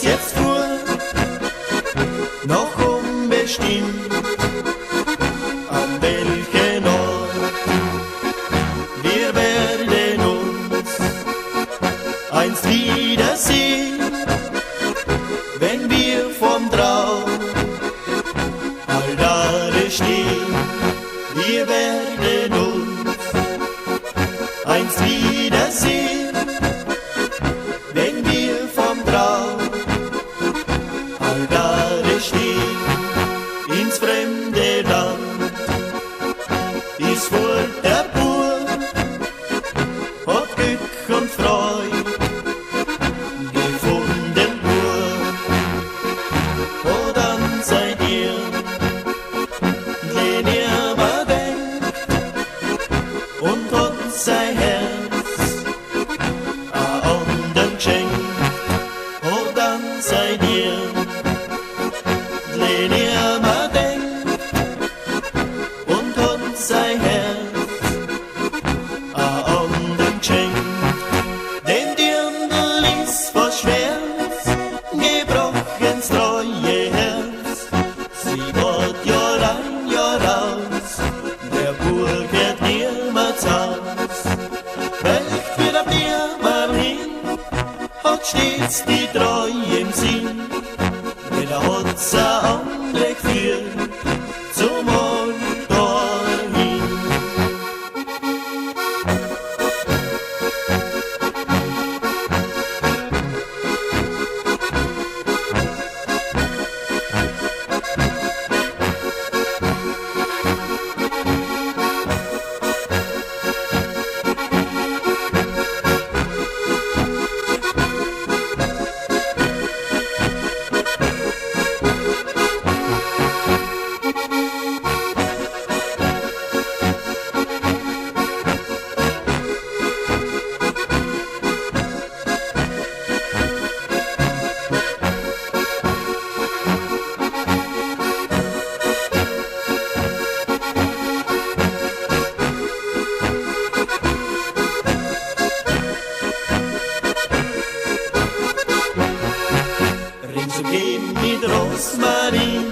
es jetzt fuhr, noch unbestimmt, an welchen Ort. Wir werden uns einst wiedersehen, wenn wir vom Traum Altare stehen. Wir werden uns einst wiedersehen, wenn wir vom Traum Altare stehen. Ins fremde Land ist vor der Bur, hat Glück und Freude gefunden nur. Oh, dann seid ihr, den ihr mal denkt, und hat sein Herz a anderen geschenkt. Oh, dann seid ihr, den ihr mal denkt, und hat sein Herz a anderen geschenkt. Dem Dirndl ist was Schweres, gebrochens treue Herz. Sie wird Jahr ein, Jahr aus, der Bur geht niemals aus. Welcht wieder nimmer hin, hat stets die Treue im Sinn, denn hat's a andere geführt zum Ort dahin. Ringsumgeben mit Rosmarin